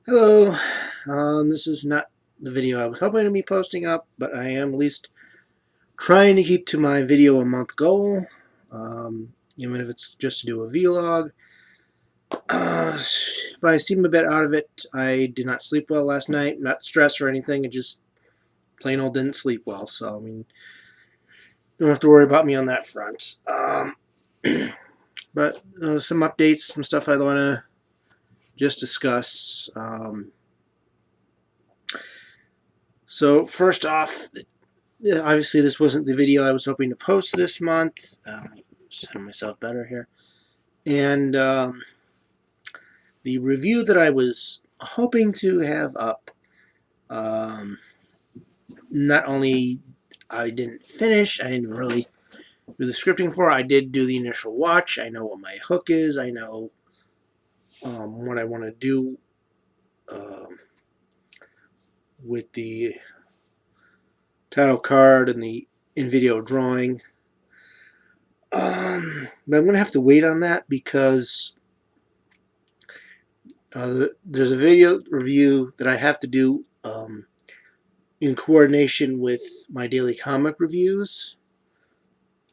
Hello. This is not the video I was hoping to be posting up, but I am at least trying to keep to my video a month goal. Even if it's just to do a vlog. If I seem a bit out of it, I did not sleep well last night. Not stressed or anything. It just plain old didn't sleep well. So I mean, don't have to worry about me on that front. But some updates, some stuff I want to just discuss. So first off, yeah, obviously this wasn't the video I was hoping to post this month. Set myself better here. And the review that I was hoping to have up, um, not only I didn't finish, I didn't really do the scripting for it. I did do the initial watch. I know what my hook is. I know what I want to do um, with the title card and the in-video drawing. But I'm going to have to wait on that because there's a video review that I have to do in coordination with my daily comic reviews.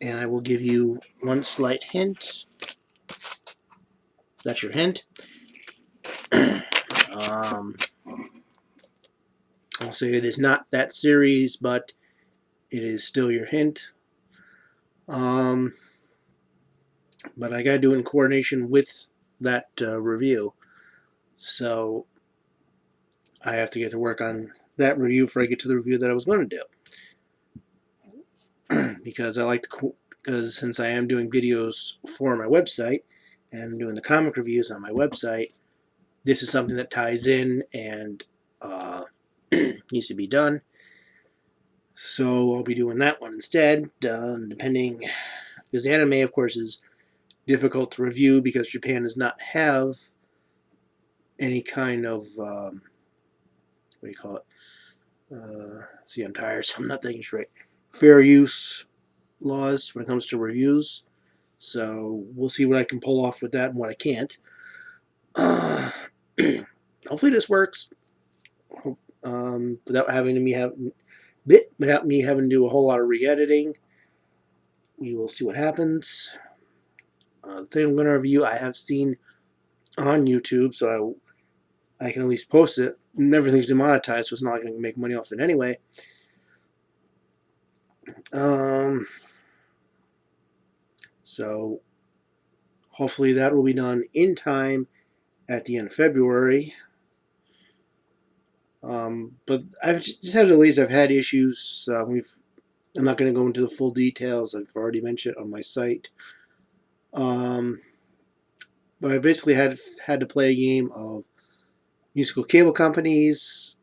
And I will give you one slight hint. That's your hint. I'll say it is not that series, but it is still your hint. But I got to do it in coordination with that review. So I have to get to work on that review before I get to the review that I was going to do. Because I like to, because since I am doing videos for my website and I'm doing the comic reviews on my website, this is something that ties in and needs to be done. So I'll be doing that one instead, depending, because anime, of course, is difficult to review because Japan does not have any kind of, what do you call it? See, I'm tired, so I'm not thinking straight. Fair use laws when it comes to reviews. So we'll see what I can pull off with that and what I can't. Hopefully this works. Without me having to do a whole lot of re-editing. We will see what happens. The thing I'm going to review, I have seen on YouTube, so I can at least post it. And everything's demonetized, so it's not going to make money off it anyway. So hopefully that will be done in time at the end of February. But I've just had delays. I've had issues. I'm not going to go into the full details. I've already mentioned on my site. But I basically had to play a game of musical cable companies,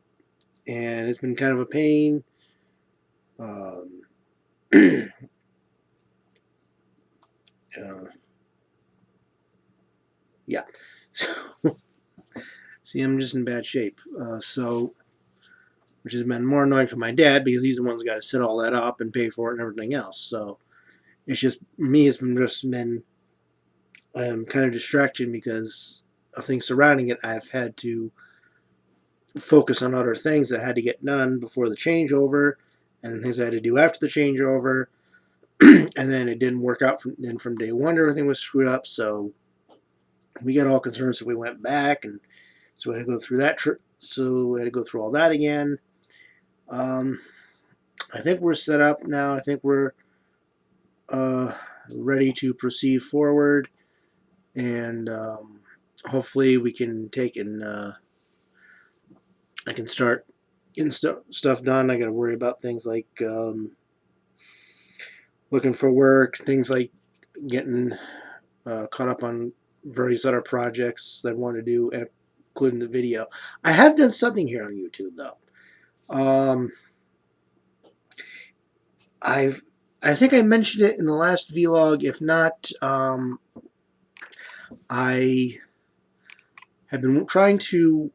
and it's been kind of a pain. Yeah. So, see, I'm just in bad shape. Which has been more annoying for my dad because he's the one who's got to set all that up and pay for it and everything else. So it's just me. It's been kind of distracted because of things surrounding it. I've had to focus on other things that had to get done before the changeover, and things I had to do after the changeover. And then it didn't work out from day one. Everything was screwed up. So we got all concerned. So we went back, and so we had to go through that. So we had to go through all that again. I think we're set up now. I think we're ready to proceed forward, and hopefully we can take and I can start getting stuff done. I got to worry about things like looking for work, things like getting caught up on various other projects that I want to do, including the video. I have done something here on YouTube though. I think I mentioned it in the last vlog. If not, I have been trying to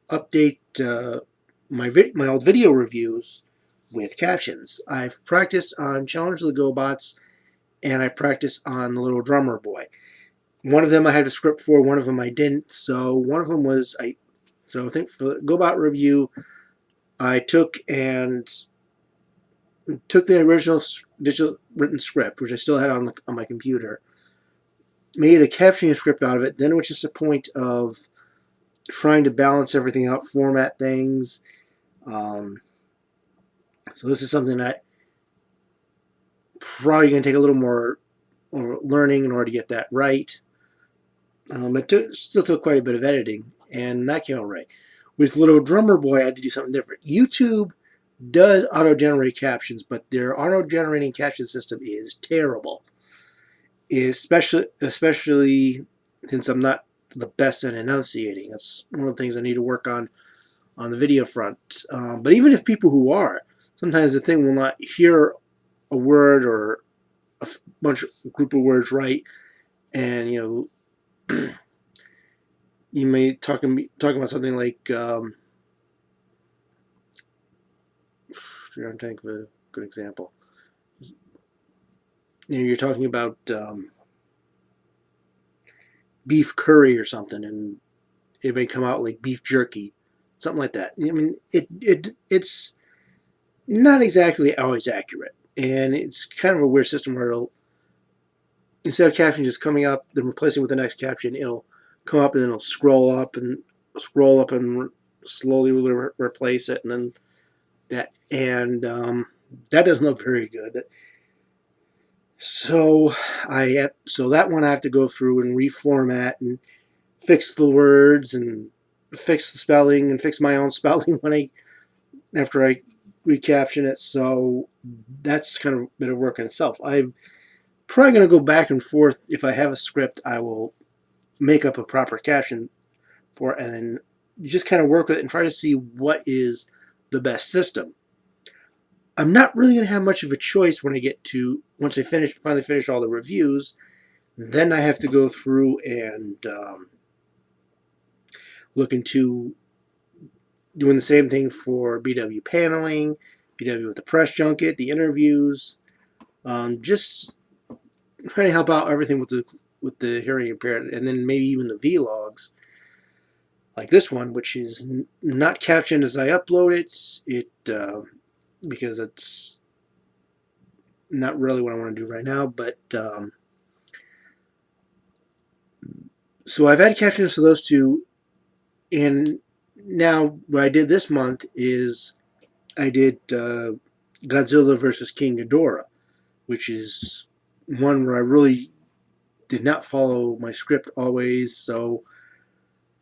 update my old video reviews with captions. I've practiced on Challenge of the GoBots, and I practiced on the Little Drummer Boy. One of them I had a script for, one of them I didn't. So one of them was So I think for the GoBot review, I took the original digital written script, which I still had on my computer, made a captioning script out of it. Then it was just a point of trying to balance everything out, format things. So this is something that probably going to take a little more learning in order to get that right. Still took quite a bit of editing, and that came out right. With Little Drummer Boy, I had to do something different. YouTube does auto-generate captions, but their auto-generating caption system is terrible. Especially since I'm not the best at enunciating. That's one of the things I need to work on the video front. But even if people who are, sometimes the thing will not hear a word or a group of words right, and you may talk about something like I'm trying to think of a good example. You're talking about beef curry or something, and it may come out like beef jerky, something like that. I mean, it's not exactly always accurate, and it's kind of a weird system where it'll, instead of caption just coming up, then replacing with the next caption, it'll come up and then it'll scroll up and slowly replace it, and then that doesn't look very good. So that one I have to go through and reformat and fix the words and fix the spelling and fix my own spelling after I recaption it. So that's kind of a bit of work in itself. I'm probably going to go back and forth. If I have a script, I will make up a proper caption for it and then just kind of work with it and try to see what is the best system. I'm not really going to have much of a choice when once I finally finish all the reviews. Then I have to go through and look into doing the same thing for BW paneling, BW with the press junket, the interviews, just trying to help out everything with the hearing impaired, and then maybe even the vlogs, like this one, which is not captioned as I upload it, because it's not really what I want to do right now. But so I've had captions for those two, and now what I did this month is I did Godzilla versus King Ghidorah, which is one where I really did not follow my script always. So,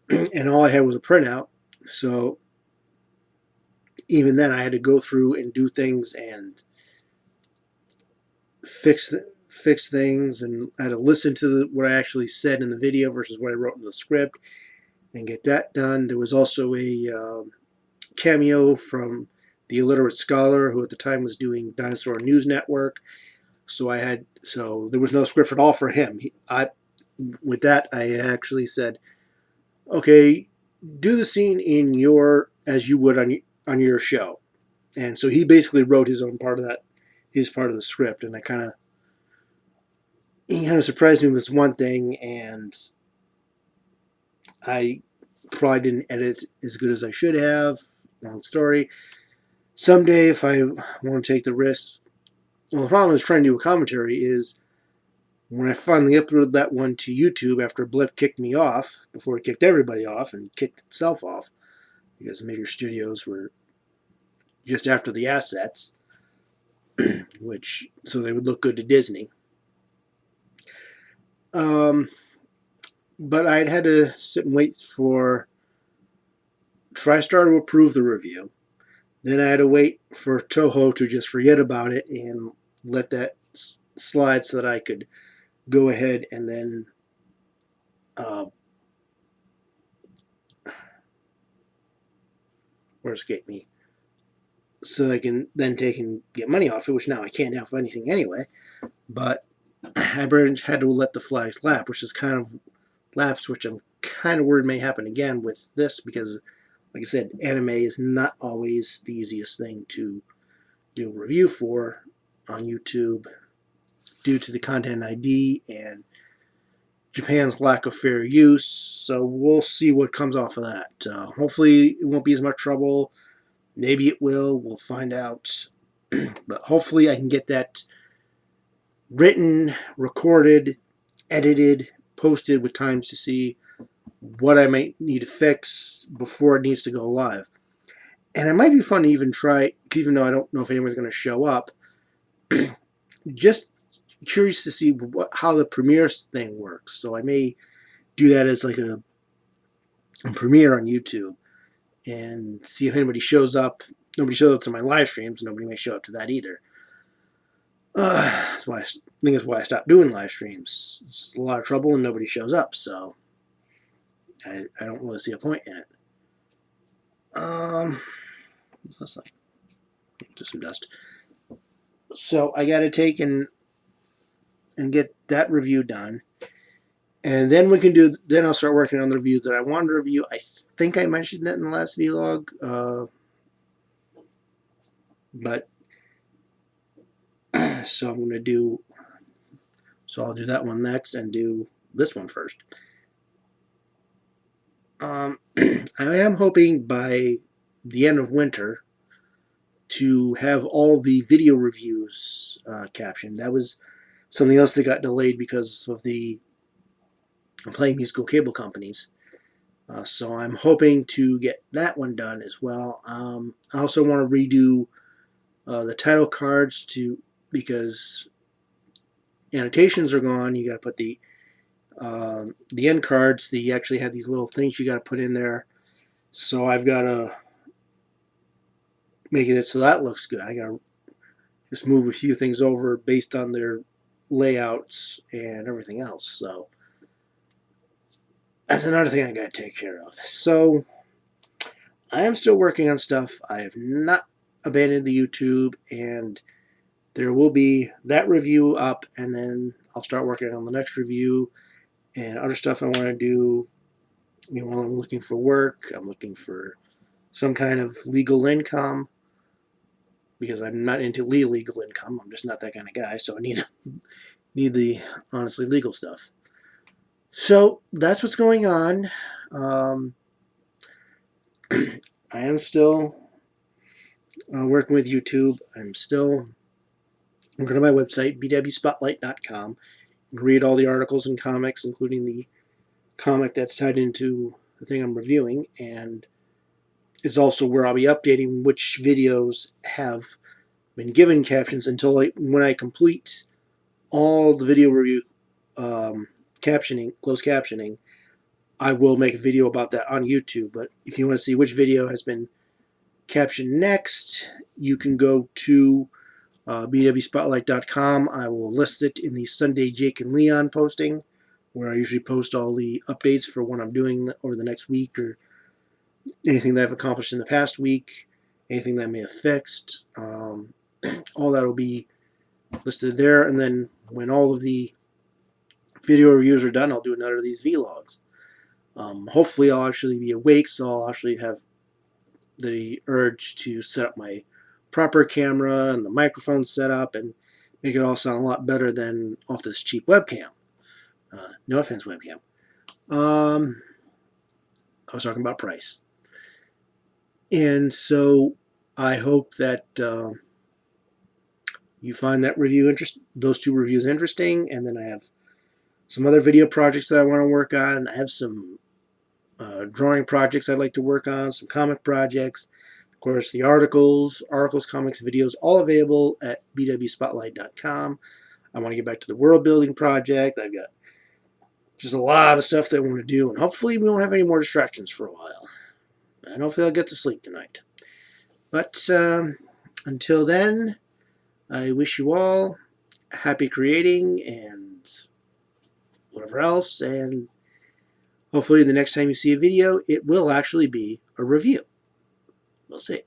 and all I had was a printout. So even then, I had to go through and do things and fix things, and I had to listen to what I actually said in the video versus what I wrote in the script and get that done. There was also a cameo from the illiterate scholar who at the time was doing Dinosaur News Network. So there was no script at all for him. With that, I actually said, okay, do the scene as you would on your show. And so he basically wrote his own part of his part of the script, and he kind of surprised me with this one thing, and I probably didn't edit as good as I should have. Long story. Someday, if I want to take the risk, well, the problem is trying to do a commentary is when I finally uploaded that one to YouTube after Blip kicked me off, before it kicked everybody off and kicked itself off, because Maker Studios were just after the assets, so they would look good to Disney. But I'd had to sit and wait for TriStar to approve the review. Then I had to wait for Toho to just forget about it and let that slide so that I could go ahead and then or escape me, so I can then take and get money off it, which now I can't have anything anyway. But I had to let the flags lapse, which I'm kind of worried may happen again with this, because, like I said, anime is not always the easiest thing to do a review for on YouTube due to the content ID and Japan's lack of fair use. So we'll see what comes off of that. Hopefully it won't be as much trouble. Maybe it will. We'll find out. But hopefully I can get that written, recorded, edited, posted with times to see what I might need to fix before it needs to go live. And it might be fun to even try, even though I don't know if anyone's going to show up, just curious to see how the Premiere thing works. So I may do that as like a Premiere on YouTube and see if anybody shows up. Nobody shows up to my live streams. Nobody may show up to that either. That's why I stopped doing live streams. It's a lot of trouble and nobody shows up, so I don't really see a point in it. What's this like? Just some dust. So I got to take and get that review done, and then we can do. Then I'll start working on the review that I wanted to review. I think I mentioned that in the last vlog, but so I'm going to do. So I'll do that one next and do this one first. I am hoping by the end of winter to have all the video reviews captioned. That was something else that got delayed because of the playing musical cable companies. So I'm hoping to get that one done as well. I also want to redo the title cards because annotations are gone. You got to put the end cards. They actually have these little things you got to put in there. So I've got to make it so that looks good. I got to just move a few things over based on their layouts and everything else. So that's another thing I got to take care of. So I am still working on stuff. I have not abandoned the YouTube, and there will be that review up, and then I'll start working on the next review and other stuff I want to do. You know, while I'm looking for work, I'm looking for some kind of legal income because I'm not into illegal income. I'm just not that kind of guy, so I need the honestly legal stuff. So that's what's going on. I am still working with YouTube. I'm still working on my website, bwspotlight.com. You can read all the articles and comics, including the comic that's tied into the thing I'm reviewing, and it's also where I'll be updating which videos have been given captions until when I complete all the video review captioning, closed captioning, I will make a video about that on YouTube. But if you want to see which video has been captioned next, you can go to bwspotlight.com. I will list it in the Sunday Jake and Leon posting, where I usually post all the updates for what I'm doing over the next week or anything that I've accomplished in the past week, anything that I may have fixed. All that will be listed there, and then when all of the video reviews are done, I'll do another of these vlogs. Hopefully I'll actually be awake, so I'll actually have the urge to set up my proper camera and the microphone set up and make it all sound a lot better than off this cheap webcam. No offense, webcam. I was talking about price. And so I hope that you find that review those two reviews interesting, and then I have some other video projects that I want to work on. I have some drawing projects I'd like to work on, some comic projects. Of course, the articles, comics, videos, all available at bwspotlight.com. I want to get back to the world building project. I've got just a lot of stuff that I want to do, and hopefully we won't have any more distractions for a while. And hopefully I'll get to sleep tonight. But until then, I wish you all happy creating and whatever else, and hopefully the next time you see a video, it will actually be a review. We'll see.